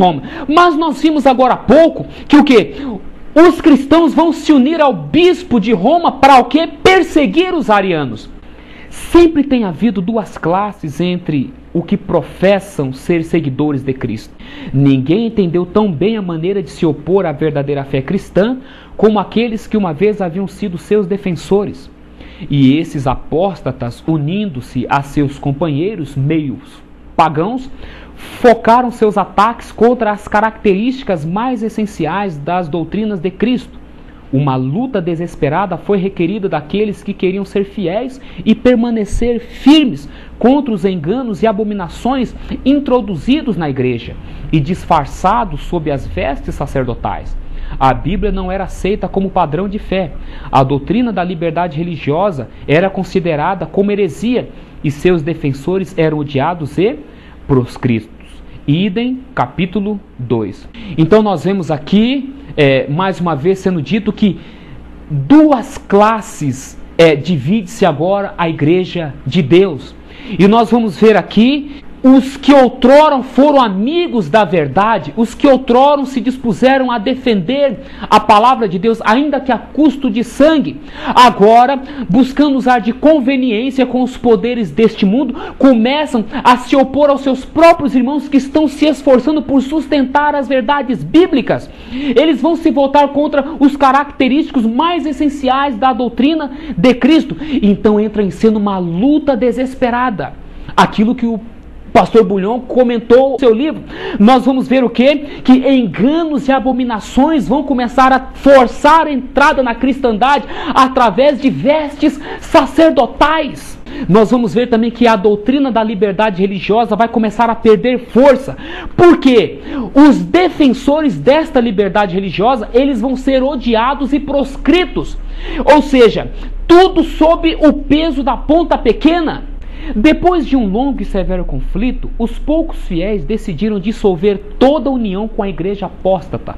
Roma. Mas nós vimos agora há pouco que o quê? Os cristãos vão se unir ao bispo de Roma para o quê? Perseguir os arianos. Sempre tem havido duas classes entre o que professam ser seguidores de Cristo. Ninguém entendeu tão bem a maneira de se opor à verdadeira fé cristã como aqueles que uma vez haviam sido seus defensores. E esses apóstatas, unindo-se a seus companheiros meios pagãos, focaram seus ataques contra as características mais essenciais das doutrinas de Cristo. Uma luta desesperada foi requerida daqueles que queriam ser fiéis e permanecer firmes contra os enganos e abominações introduzidos na igreja e disfarçados sob as vestes sacerdotais. A Bíblia não era aceita como padrão de fé. A doutrina da liberdade religiosa era considerada como heresia e seus defensores eram odiados e proscritos. Idem, capítulo 2. Então nós vemos aqui, mais uma vez sendo dito que duas classes divide-se agora a igreja de Deus. E nós vamos ver aqui os que outrora foram amigos da verdade, os que outrora se dispuseram a defender a palavra de Deus, ainda que a custo de sangue, agora, buscando usar de conveniência com os poderes deste mundo, começam a se opor aos seus próprios irmãos que estão se esforçando por sustentar as verdades bíblicas. Eles vão se voltar contra os característicos mais essenciais da doutrina de Cristo. Então entra em cena uma luta desesperada. Aquilo que o Pastor Bulhon comentou no seu livro. Nós vamos ver o quê? Que enganos e abominações vão começar a forçar a entrada na cristandade através de vestes sacerdotais. Nós vamos ver também que a doutrina da liberdade religiosa vai começar a perder força. Por quê? Os defensores desta liberdade religiosa, eles vão ser odiados e proscritos. Ou seja, tudo sob o peso da ponta pequena. Depois de um longo e severo conflito, os poucos fiéis decidiram dissolver toda a união com a igreja apóstata.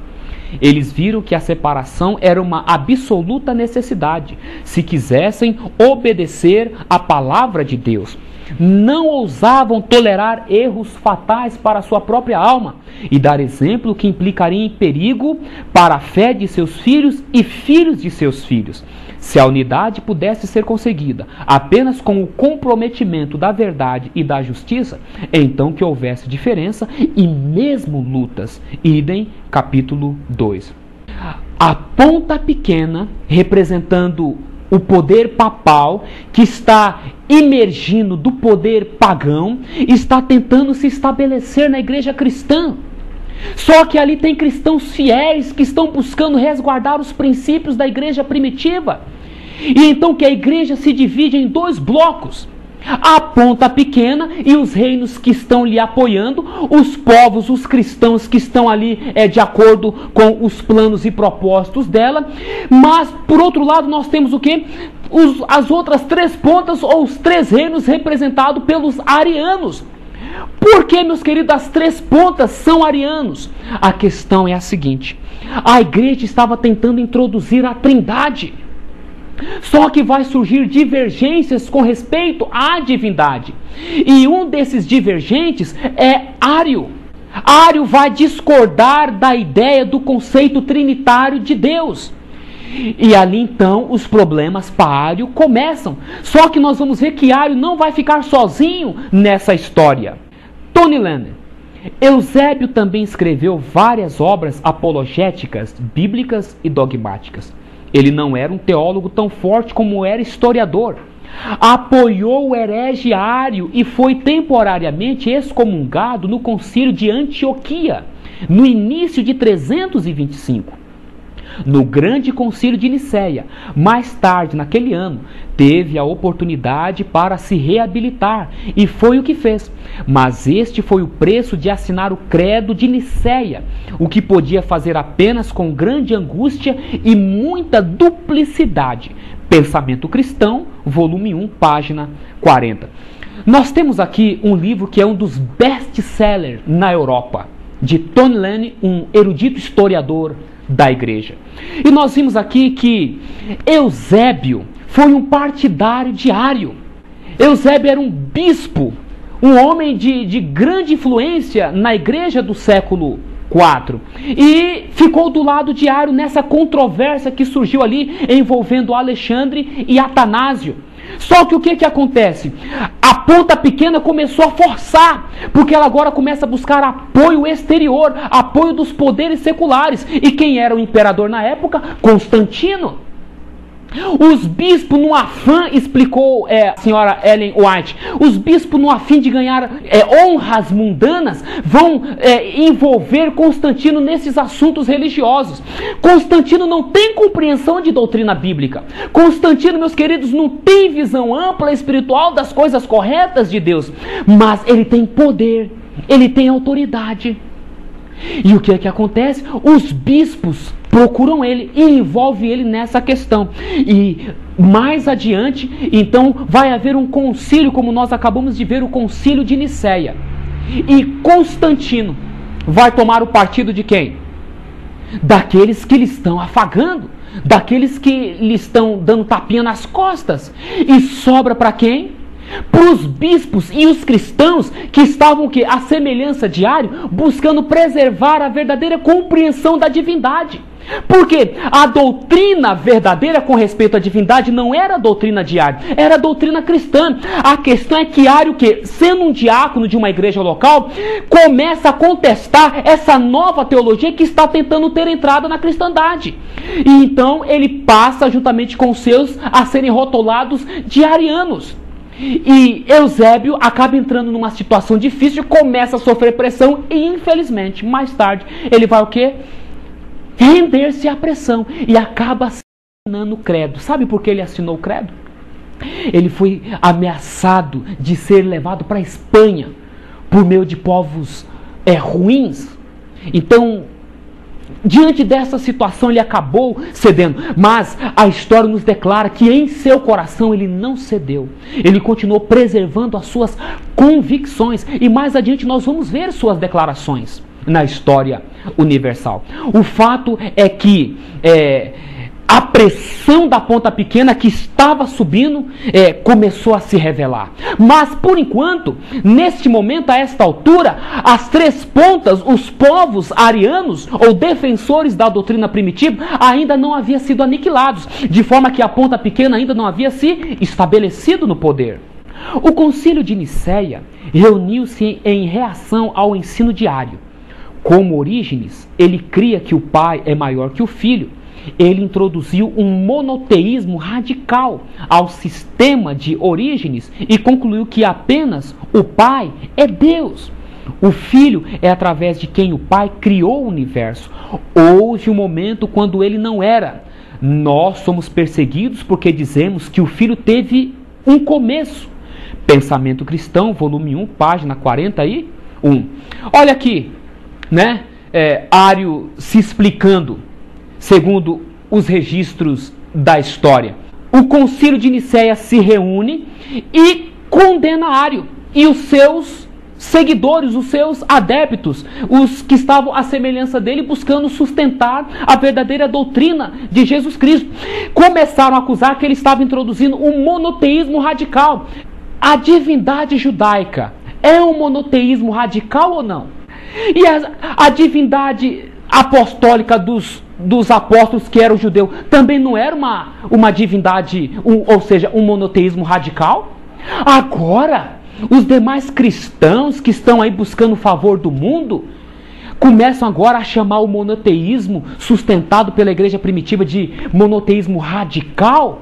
Eles viram que a separação era uma absoluta necessidade, se quisessem obedecer à palavra de Deus. Não ousavam tolerar erros fatais para a sua própria alma e dar exemplo que implicaria em perigo para a fé de seus filhos e filhos de seus filhos. Se a unidade pudesse ser conseguida apenas com o comprometimento da verdade e da justiça, então que houvesse diferença e mesmo lutas. Idem, capítulo 2. A ponta pequena, representando o poder papal, que está emergindo do poder pagão, está tentando se estabelecer na igreja cristã. Só que ali tem cristãos fiéis que estão buscando resguardar os princípios da igreja primitiva. E então que a igreja se divide em dois blocos. A ponta pequena e os reinos que estão lhe apoiando, os povos, os cristãos que estão ali de acordo com os planos e propósitos dela. Mas, por outro lado, nós temos o quê? As outras três pontas ou os três reinos representados pelos arianos. Por que, meus queridos, as três pontas são arianos? A questão é a seguinte: a igreja estava tentando introduzir a Trindade. Só que vai surgir divergências com respeito à divindade. E um desses divergentes é Ário. Ário vai discordar da ideia do conceito trinitário de Deus. E ali então os problemas para Ário começam. Só que nós vamos ver que Ário não vai ficar sozinho nessa história. Tony Lennon. Eusébio também escreveu várias obras apologéticas, bíblicas e dogmáticas. Ele não era um teólogo tão forte como era historiador. Apoiou o herege Ário e foi temporariamente excomungado no concílio de Antioquia, no início de 325. No grande concílio de Nicéia, mais tarde naquele ano, teve a oportunidade para se reabilitar e foi o que fez. Mas este foi o preço de assinar o credo de Nicéia, o que podia fazer apenas com grande angústia e muita duplicidade. Pensamento Cristão, volume 1, página 40. Nós temos aqui um livro que é um dos best-sellers na Europa, de Tony Lennon, um erudito historiador da igreja. E nós vimos aqui que Eusébio foi um partidário de Ário. Eusébio era um bispo um homem de grande influência na igreja do século IV, e ficou do lado de Ario nessa controvérsia que surgiu ali envolvendo Alexandre e Atanásio. Só que o que acontece? A ponta pequena começou a forçar, porque ela agora começa a buscar apoio exterior, apoio dos poderes seculares. E quem era o imperador na época? Constantino. Os bispos, no afã, explicou a senhora Ellen White, os bispos, no afim de ganhar honras mundanas, vão envolver Constantino nesses assuntos religiosos. Constantino não tem compreensão de doutrina bíblica. Constantino, meus queridos, não tem visão ampla espiritual das coisas corretas de Deus, mas ele tem poder, ele tem autoridade. E o que é que acontece? Os bispos procuram ele e envolvem ele nessa questão. E mais adiante, então, vai haver um concílio, como nós acabamos de ver, o concílio de Nicéia. E Constantino vai tomar o partido de quem? Daqueles que lhe estão afagando, daqueles que lhe estão dando tapinha nas costas. E sobra para quem? Para os bispos e os cristãos que estavam, à semelhança de Ario, buscando preservar a verdadeira compreensão da divindade. Porque a doutrina verdadeira com respeito à divindade não era a doutrina de Ario, era a doutrina cristã. A questão é que Ario, sendo um diácono de uma igreja local, começa a contestar essa nova teologia que está tentando ter entrada na cristandade. E então ele passa, juntamente com os seus, a serem rotulados de arianos. E Eusébio acaba entrando numa situação difícil, começa a sofrer pressão e, infelizmente, mais tarde, ele vai o quê? Render-se à pressão e acaba assinando o credo. Sabe por que ele assinou o credo? Ele foi ameaçado de ser levado para a Espanha por meio de povos ruins. Então, diante dessa situação, ele acabou cedendo. Mas a história nos declara que em seu coração ele não cedeu. Ele continuou preservando as suas convicções. E mais adiante nós vamos ver suas declarações na história universal. O fato é que a pressão da ponta pequena que estava subindo começou a se revelar. Mas, por enquanto, neste momento, a esta altura, as três pontas, os povos arianos ou defensores da doutrina primitiva, ainda não haviam sido aniquilados, de forma que a ponta pequena ainda não havia se estabelecido no poder. O concílio de Nicéia reuniu-se em reação ao ensino de Ario. Como Orígenes, ele cria que o Pai é maior que o Filho. Ele introduziu um monoteísmo radical ao sistema de Orígenes e concluiu que apenas o Pai é Deus. O Filho é através de quem o Pai criou o universo. Houve um momento quando ele não era. Nós somos perseguidos porque dizemos que o Filho teve um começo. Pensamento Cristão, volume 1, página 41. Olha aqui, Ario se explicando segundo os registros da história. O concílio de Nicéia se reúne e condena Ario e os seus seguidores, os seus adeptos, os que estavam à semelhança dele, buscando sustentar a verdadeira doutrina de Jesus Cristo. Começaram a acusar que ele estava introduzindo um monoteísmo radical. A divindade judaica é um monoteísmo radical ou não? E a divindade apostólica dos apóstolos, que era o judeu, também não era uma divindade, ou seja, um monoteísmo radical? Agora, os demais cristãos que estão aí buscando o favor do mundo, começam agora a chamar o monoteísmo sustentado pela igreja primitiva de monoteísmo radical.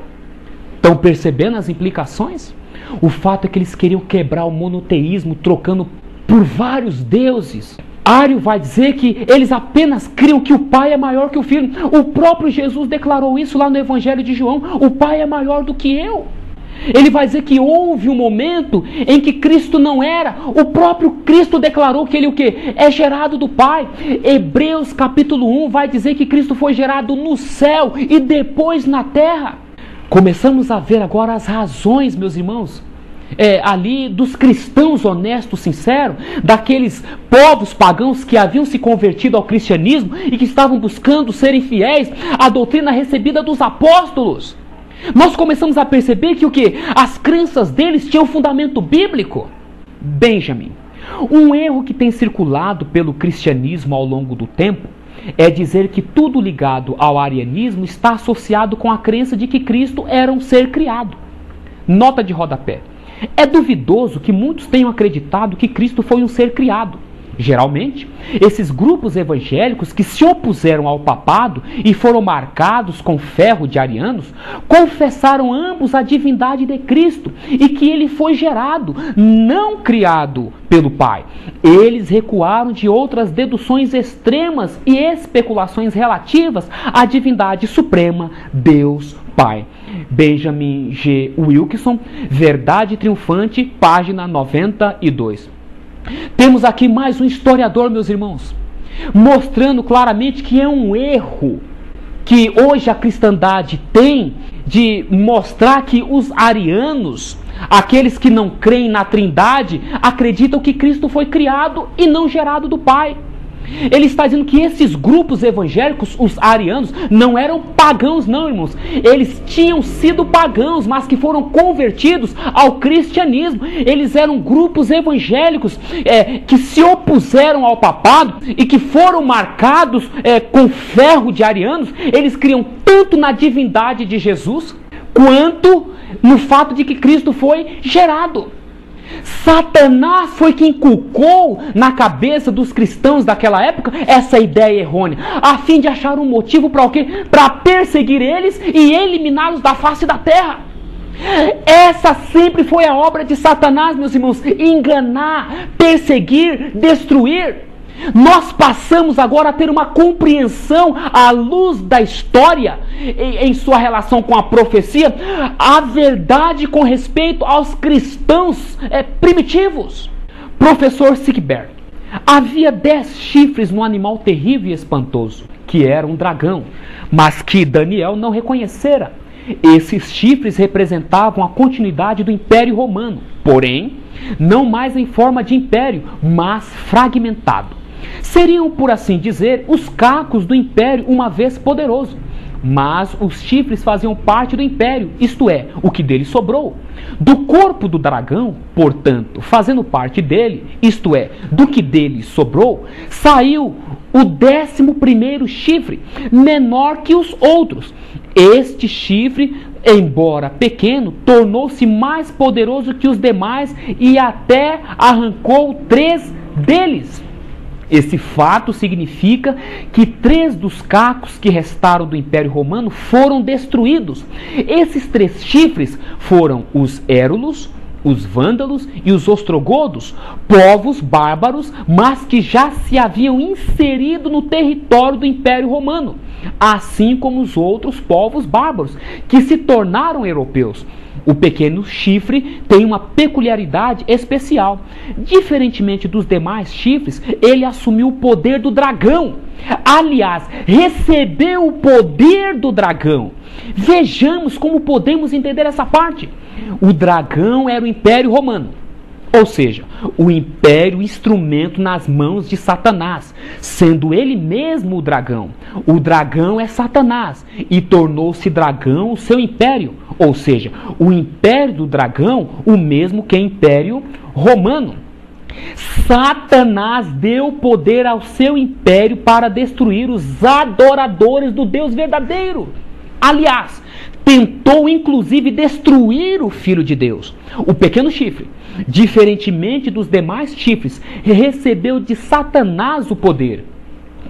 Estão percebendo as implicações? O fato é que eles queriam quebrar o monoteísmo, trocando por vários deuses. Ario vai dizer que eles apenas criam que o Pai é maior que o Filho. O próprio Jesus declarou isso lá no Evangelho de João. O Pai é maior do que eu. Ele vai dizer que houve um momento em que Cristo não era. O próprio Cristo declarou que ele o quê? É gerado do Pai. Hebreus capítulo 1 vai dizer que Cristo foi gerado no céu e depois na terra. Começamos a ver agora as razões, meus irmãos, ali dos cristãos honestos, sinceros, daqueles povos pagãos que haviam se convertido ao cristianismo e que estavam buscando serem fiéis à doutrina recebida dos apóstolos. Nós começamos a perceber que o quê? As crenças deles tinham fundamento bíblico. Benjamin. Um erro que tem circulado pelo cristianismo ao longo do tempo é dizer que tudo ligado ao arianismo está associado com a crença de que Cristo era um ser criado. Nota de rodapé. É duvidoso que muitos tenham acreditado que Cristo foi um ser criado. Geralmente, esses grupos evangélicos que se opuseram ao papado e foram marcados com ferro de arianos, confessaram ambos a divindade de Cristo e que ele foi gerado, não criado pelo Pai. Eles recuaram de outras deduções extremas e especulações relativas à divindade suprema, Deus Pai. Benjamin G. Wilkinson, Verdade Triunfante, página 92. Temos aqui mais um historiador, meus irmãos, mostrando claramente que é um erro que hoje a cristandade tem de mostrar que os arianos, aqueles que não creem na Trindade, acreditam que Cristo foi criado e não gerado do Pai. Ele está dizendo que esses grupos evangélicos, os arianos, não eram pagãos não, irmãos. Eles tinham sido pagãos, mas que foram convertidos ao cristianismo. Eles eram grupos evangélicos que se opuseram ao papado e que foram marcados com ferro de arianos. Eles criam tanto na divindade de Jesus, quanto no fato de que Cristo foi gerado. Satanás foi quem inculcou na cabeça dos cristãos daquela época essa ideia errônea, a fim de achar um motivo para o quê? Para perseguir eles e eliminá-los da face da terra. Essa sempre foi a obra de Satanás, meus irmãos: enganar, perseguir, destruir. Nós passamos agora a ter uma compreensão à luz da história, em sua relação com a profecia, a verdade com respeito aos cristãos primitivos. Professor Sigbert: havia 10 chifres no animal terrível e espantoso, que era um dragão, mas que Daniel não reconhecera. Esses chifres representavam a continuidade do Império Romano, porém, não mais em forma de império, mas fragmentado. Seriam, por assim dizer, os cacos do império uma vez poderoso. Mas os chifres faziam parte do império, isto é, o que dele sobrou. Do corpo do dragão, portanto, fazendo parte dele, isto é, do que dele sobrou, saiu o 11º chifre, menor que os outros. Este chifre, embora pequeno, tornou-se mais poderoso que os demais e até arrancou 3 deles. Esse fato significa que 3 dos cacos que restaram do Império Romano foram destruídos. Esses 3 chifres foram os érulos, os vândalos e os ostrogodos, povos bárbaros, mas que já se haviam inserido no território do Império Romano, assim como os outros povos bárbaros, que se tornaram europeus. O pequeno chifre tem uma peculiaridade especial. Diferentemente dos demais chifres, ele assumiu o poder do dragão. Aliás, recebeu o poder do dragão. Vejamos como podemos entender essa parte. O dragão era o Império Romano, ou seja, o império instrumento nas mãos de Satanás, sendo ele mesmo o dragão. O dragão é Satanás e tornou-se dragão o seu império, ou seja, o império do dragão, o mesmo que o Império Romano. Satanás deu poder ao seu império para destruir os adoradores do Deus verdadeiro. Aliás, tentou inclusive destruir o Filho de Deus. O pequeno chifre, diferentemente dos demais chifres, recebeu de Satanás o poder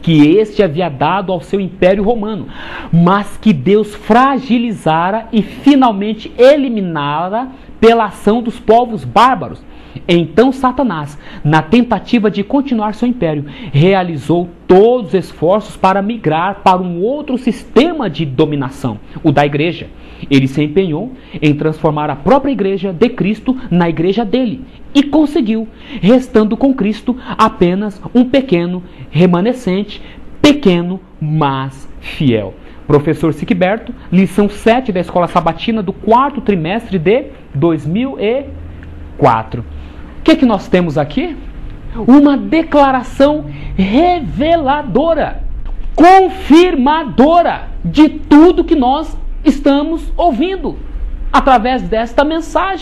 que este havia dado ao seu Império Romano, mas que Deus fragilizara e finalmente eliminara pela ação dos povos bárbaros. Então Satanás, na tentativa de continuar seu império, realizou todos os esforços para migrar para um outro sistema de dominação, o da igreja. Ele se empenhou em transformar a própria igreja de Cristo na igreja dele, e conseguiu, restando com Cristo apenas um pequeno remanescente, pequeno, mas fiel. Professor Siqueberto, lição 7 da Escola Sabatina do 4º trimestre de 2004. O que nós temos aqui? Uma declaração reveladora, confirmadora de tudo que nós estamos ouvindo através desta mensagem.